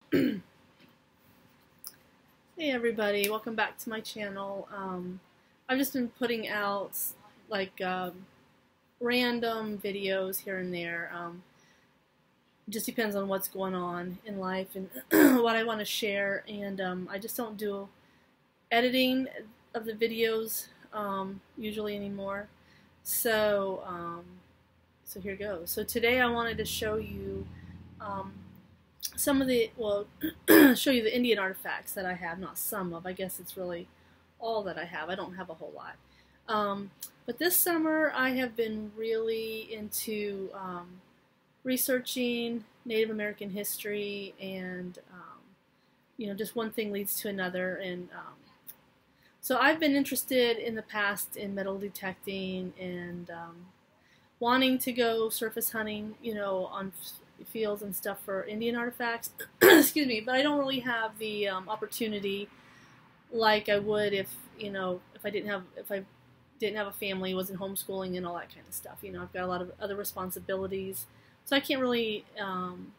Hey everybody, welcome back to my channel. I've just been putting out like random videos here and there. Just depends on what's going on in life and what I want to share, and I just don't do editing of the videos usually anymore. So here goes. So today I wanted to show you some of the, show you the Indian artifacts that I have. Not some of, I guess it's really all that I have. I don't have a whole lot. But this summer I have been really into researching Native American history, and just one thing leads to another. And so I've been interested in the past in metal detecting and wanting to go surface hunting, on fields and stuff for Indian artifacts. Excuse me, but I don't really have the opportunity like I would if I didn't have a family, wasn't homeschooling and all that kind of stuff. I've got a lot of other responsibilities, so I can't really and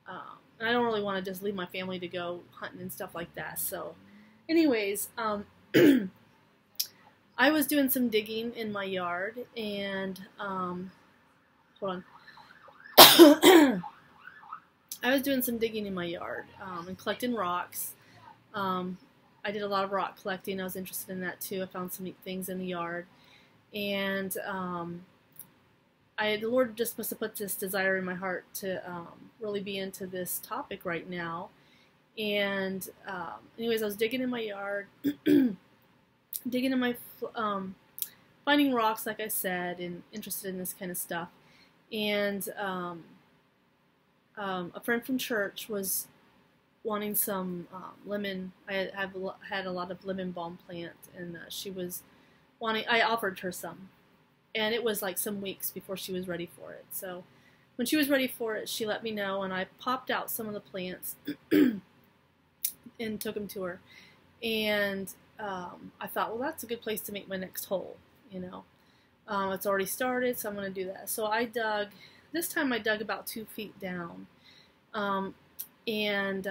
I don't really want to just leave my family to go hunting and stuff like that. So anyways, I was doing some digging in my yard, and hold on. I was doing some digging in my yard and collecting rocks. I did a lot of rock collecting. I was interested in that too. I found some neat things in the yard, and the Lord just must have put this desire in my heart to really be into this topic right now. And anyways, I was digging in my yard, digging in my finding rocks, like I said, and interested in this kind of stuff. And a friend from church was wanting some lemon. I had a lot of lemon balm plant, and she was wanting. I offered her some, and it was like some weeks before she was ready for it. So when she was ready for it, she let me know, and I popped out some of the plants and took them to her. And I thought, well, that's a good place to make my next hole. It's already started, so I'm going to do that. So I dug. This time I dug about 2 feet down, and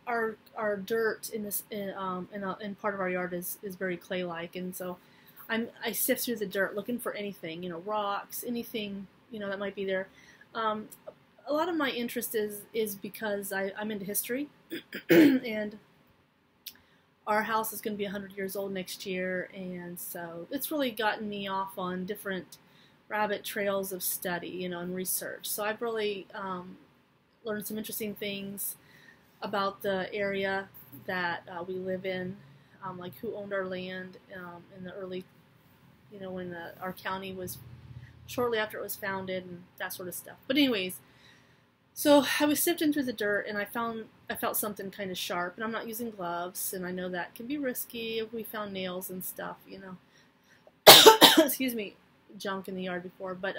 our dirt in this in part of our yard is very clay-like, and so I sift through the dirt looking for anything, rocks, anything that might be there. A lot of my interest is because I'm into history, and our house is going to be 100 years old next year, and so it's really gotten me off on different rabbit trails of study, and research. So I've really learned some interesting things about the area that we live in, like who owned our land in the early, when our county was shortly after it was founded, and that sort of stuff. But anyways, so I was sifting through the dirt, and I felt something kind of sharp, and I'm not using gloves, and I know that can be risky if we found nails and stuff, excuse me, junk in the yard before. But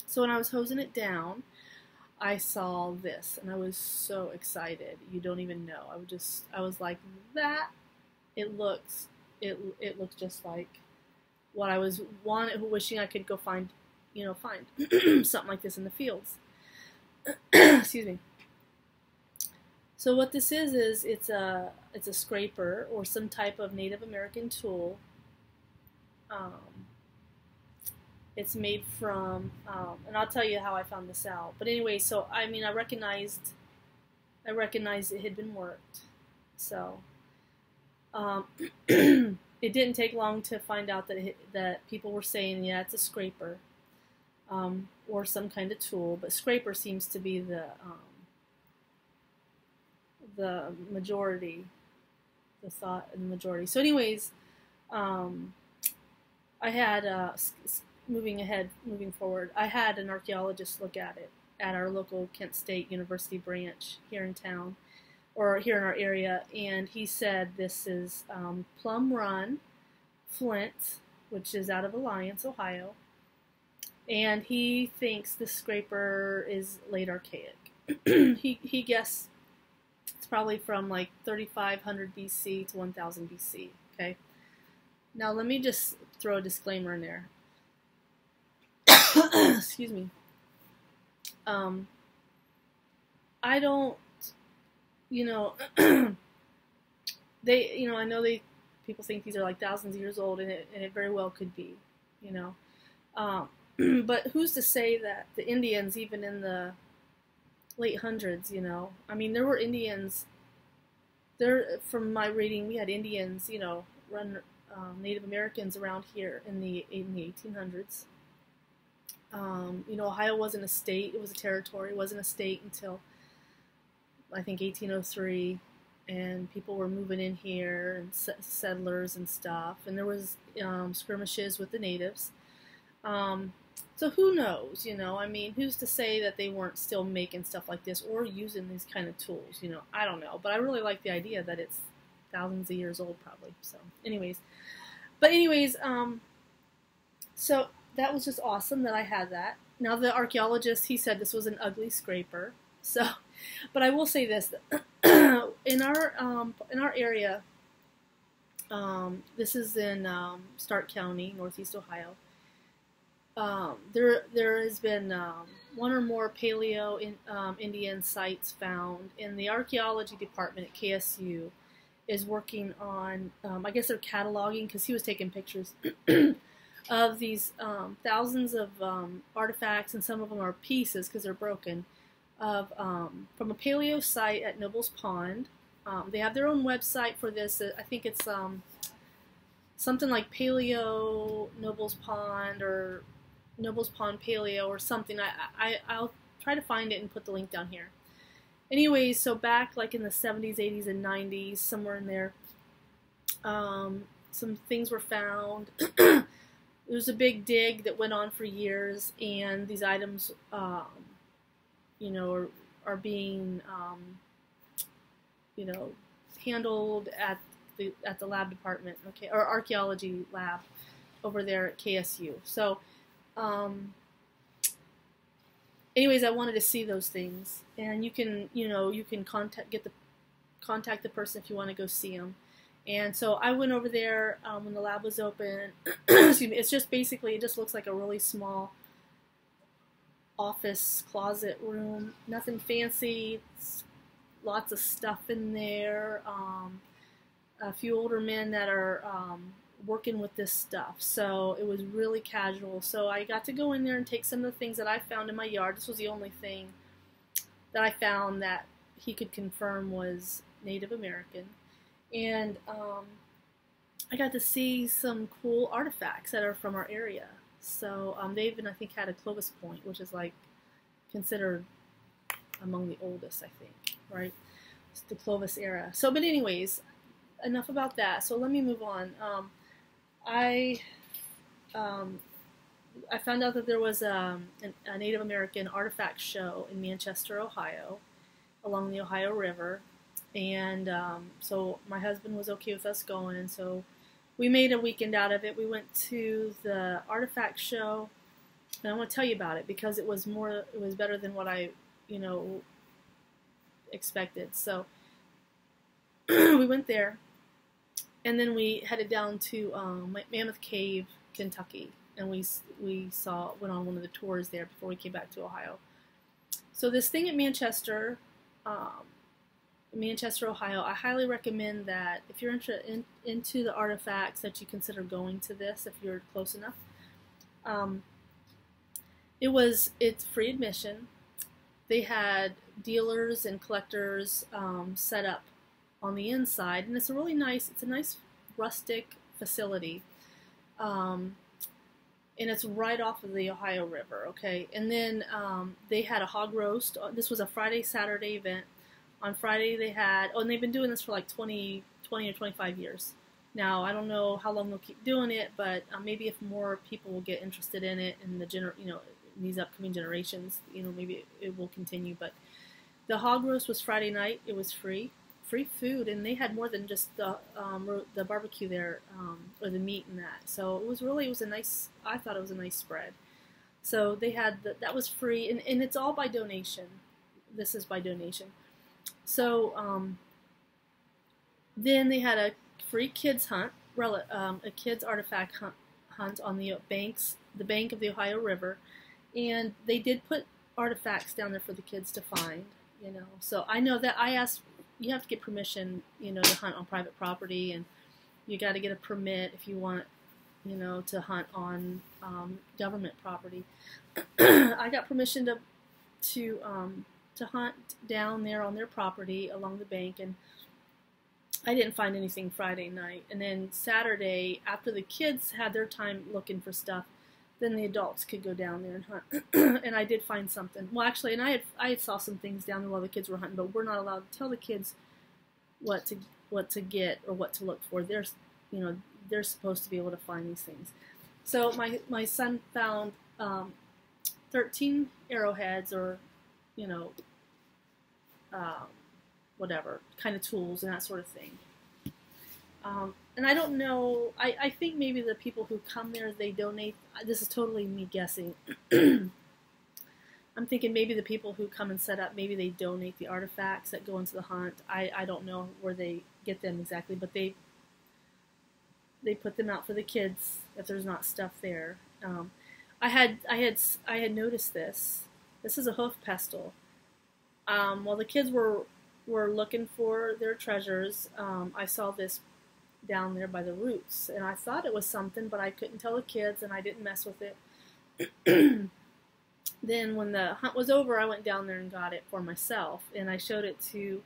so when I was hosing it down, I saw this, and I was so excited. You don't even know. I was like, that, it looks just like what I was wishing I could go find something like this in the fields. Excuse me. So what this is it's a scraper or some type of Native American tool. It's made from, and I'll tell you how I found this out. But anyway, so I recognized it had been worked. So it didn't take long to find out that people were saying, yeah, it's a scraper, or some kind of tool. But scraper seems to be the majority, the thought in the majority. So anyways, I had moving forward, I had an archaeologist look at it at our local Kent State University branch here in town, or here in our area, and he said this is Plum Run, Flint, which is out of Alliance, Ohio, and he thinks this scraper is late archaic. he guessed it's probably from like 3500 BC to 1000 BC. Okay, now let me just throw a disclaimer in there. Excuse me. I don't, you know, I know people think these are like thousands of years old, and it very well could be, you know. But who's to say that the Indians, even in the late hundreds, you know, I mean, there were Indians there. From my reading, we had Indians, you know, run Native Americans around here in the 1800s. You know, Ohio wasn't a state; it was a territory. It wasn't a state until I think 1803, and people were moving in here and settlers and stuff, and there was skirmishes with the natives. So who knows, you know, I mean, who's to say that they weren't still making stuff like this or using these kind of tools, you know, I don't know, but I really like the idea that it's thousands of years old probably, so anyways, so that was just awesome that I had that. Now the archaeologist, he said this was an ugly scraper, so, but I will say this, in our area, this is in Stark County, Northeast Ohio. There has been one or more Indian sites found, and the archaeology department at KSU is working on, I guess they're cataloging, because he was taking pictures of these thousands of artifacts, and some of them are pieces because they're broken, of from a paleo site at Noble's Pond. They have their own website for this. I think it's something like Paleo Noble's Pond or Noble's Pond Paleo or something. I'll try to find it and put the link down here. Anyways, so back like in the 70s, 80s, and 90s, somewhere in there, some things were found. There was a big dig that went on for years, and these items, you know, are being, you know, handled at the lab department, okay, or archaeology lab over there at KSU. So, anyways, I wanted to see those things, and you can contact the person if you want to go see them. And so I went over there when the lab was open. Excuse me. It's just basically, it just looks like a really small office closet room. Nothing fancy. It's lots of stuff in there. A few older men that are working with this stuff. So it was really casual. So I got to go in there and take some of the things that I found in my yard. This was the only thing that I found that he could confirm was Native American. And I got to see some cool artifacts that are from our area. So they even, I think, had a Clovis point, which is like considered among the oldest, I think, right? It's the Clovis era. So, but anyways, enough about that. So let me move on. I found out that there was a Native American artifact show in Manchester, Ohio, along the Ohio River. And so my husband was okay with us going, and so we made a weekend out of it. We went to the artifact show, and I want to tell you about it because it was better than what I, expected. So we went there, and then we headed down to Mammoth Cave, Kentucky, and we went on one of the tours there before we came back to Ohio. So this thing at Manchester, Ohio, I highly recommend that if you're into the artifacts that you consider going to this if you're close enough. It's free admission. They had dealers and collectors set up on the inside, and it's a nice rustic facility. And it's right off of the Ohio River, okay? And then they had a hog roast. This was a Friday, Saturday event. On Friday they had, and they've been doing this for like 20 or 25 years. Now, I don't know how long they'll keep doing it, but maybe if more people will get interested in it in these upcoming generations, maybe it will continue. But the hog roast was Friday night. It was free food, and they had more than just the barbecue there, or the meat and that. So I thought it was a nice spread. So they had that was free, and it's all by donation. This is by donation. So then they had a free kids hunt, a kids artifact hunt on the bank of the Ohio River, and they did put artifacts down there for the kids to find. you know. So I know that I asked, you have to get permission, you know, to hunt on private property, and you got to get a permit if you want, you know, to hunt on government property. I got permission to hunt down there on their property along the bank, and I didn't find anything Friday night. And then Saturday, after the kids had their time looking for stuff, then the adults could go down there and hunt. And I did find something. Well, actually, and I had saw some things down there while the kids were hunting, but we're not allowed to tell the kids what to get or what to look for. They're, you know, they're supposed to be able to find these things. So my son found 13 arrowheads, or, you know, whatever kind of tools and that sort of thing. And I don't know, I think maybe the people who come there, they donate. This is totally me guessing. I'm thinking maybe the people who come and set up, maybe they donate the artifacts that go into the hunt. I don't know where they get them exactly, but they put them out for the kids if there's not stuff there. I had noticed this. This is a hoof pestle. While the kids were looking for their treasures, I saw this down there by the roots, and I thought it was something, but I couldn't tell the kids, and I didn't mess with it. Then when the hunt was over, I went down there and got it for myself, and I showed it to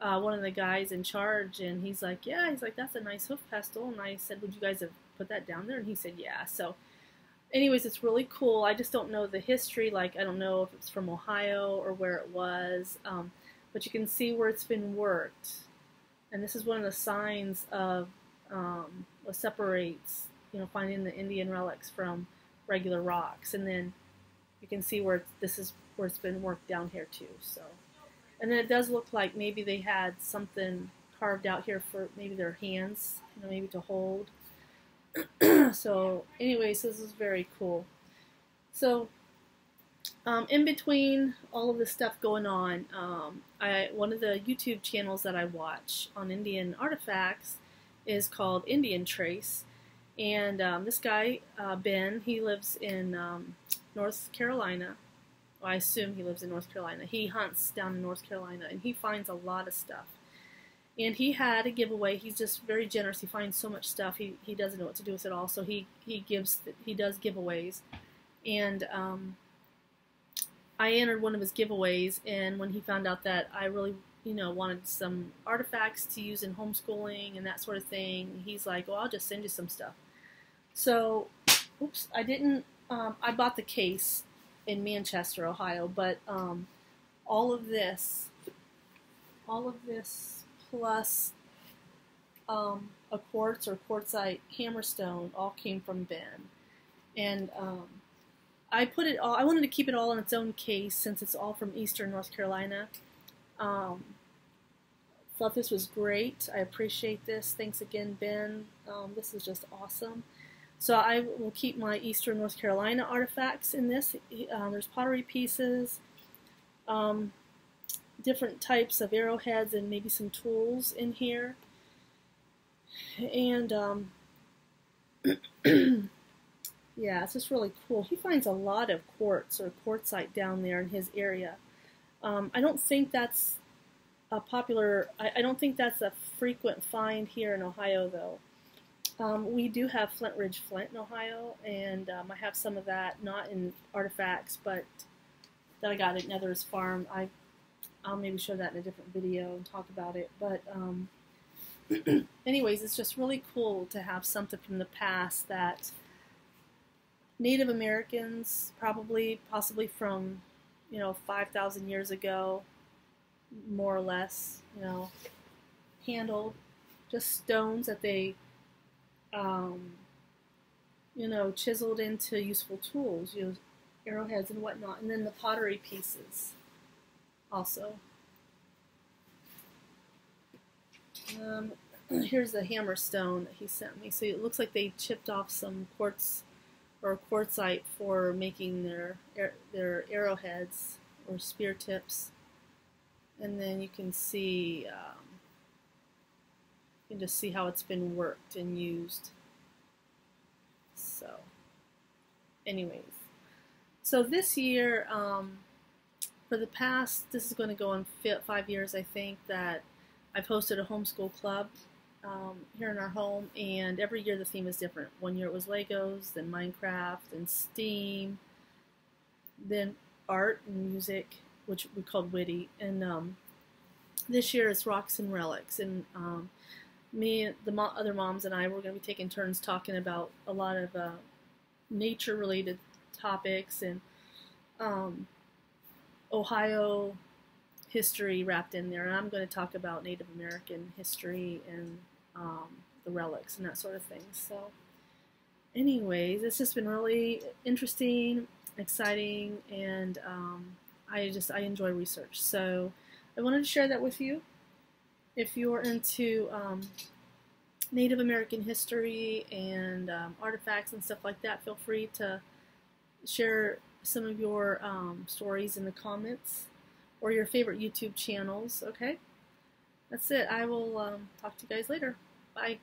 one of the guys in charge, and he's like, yeah, he's like, that's a nice hoof pestle. And I said, would you guys have put that down there? And he said, yeah. So anyways, it's really cool. I just don't know the history. Like, I don't know if it's from Ohio or where it was, but you can see where it's been worked. And this is one of the signs of what separates, you know, finding the Indian relics from regular rocks. And then you can see where this is where it's been worked down here too. So, and then it does look like maybe they had something carved out here for maybe their hands, you know, maybe to hold. So, anyways, this is very cool. So, in between all of this stuff going on, one of the YouTube channels that I watch on Indian artifacts is called Indian Trace, and this guy Ben, he lives in North Carolina. Well, I assume he lives in North Carolina. He hunts down in North Carolina, and he finds a lot of stuff. And he had a giveaway. He's just very generous. He finds so much stuff. He doesn't know what to do with it all. So he does giveaways. And I entered one of his giveaways. And when he found out that I really, you know, wanted some artifacts to use in homeschooling and that sort of thing, he's like, well, I'll just send you some stuff. So, oops, I didn't. I bought the case in Manchester, Ohio. But all of this plus a quartz or quartzite hammerstone all came from Ben. And I put it all, I wanted to keep it all in its own case since it's all from Eastern North Carolina. Thought this was great. I appreciate this. Thanks again, Ben. This is just awesome. So I will keep my Eastern North Carolina artifacts in this. There's pottery pieces, different types of arrowheads, and maybe some tools in here. And yeah, it's just really cool. He finds a lot of quartz or quartzite down there in his area. I don't think that's a popular, I don't think that's a frequent find here in Ohio, though. We do have Flint Ridge flint in Ohio, and I have some of that, not in artifacts, but that I got at Nether's farm. I'll maybe show that in a different video and talk about it. But anyways, it's just really cool to have something from the past that Native Americans, possibly from, 5,000 years ago, more or less, handled. Just stones that they, chiseled into useful tools, arrowheads and whatnot, and then the pottery pieces also. Here's the hammer stone that he sent me. So it looks like they chipped off some quartz or quartzite for making their arrowheads or spear tips. And then you can see, you can just see how it's been worked and used. So, anyways. So this year, for the past, this is going to go on 5 years, I think, that I've hosted a homeschool club here in our home, and every year the theme is different. One year it was Legos, then Minecraft, then STEAM, then art and music, which we called Witty, and this year it's Rocks and Relics, and me and the other moms and I were going to be taking turns talking about a lot of nature-related topics and Ohio history wrapped in there, and I'm going to talk about Native American history and the relics and that sort of thing. So anyways, it's just been really interesting, exciting, and I enjoy research. So I wanted to share that with you. If you're into Native American history and artifacts and stuff like that, feel free to share some of your stories in the comments or your favorite YouTube channels, okay? That's it. I will talk to you guys later. Bye.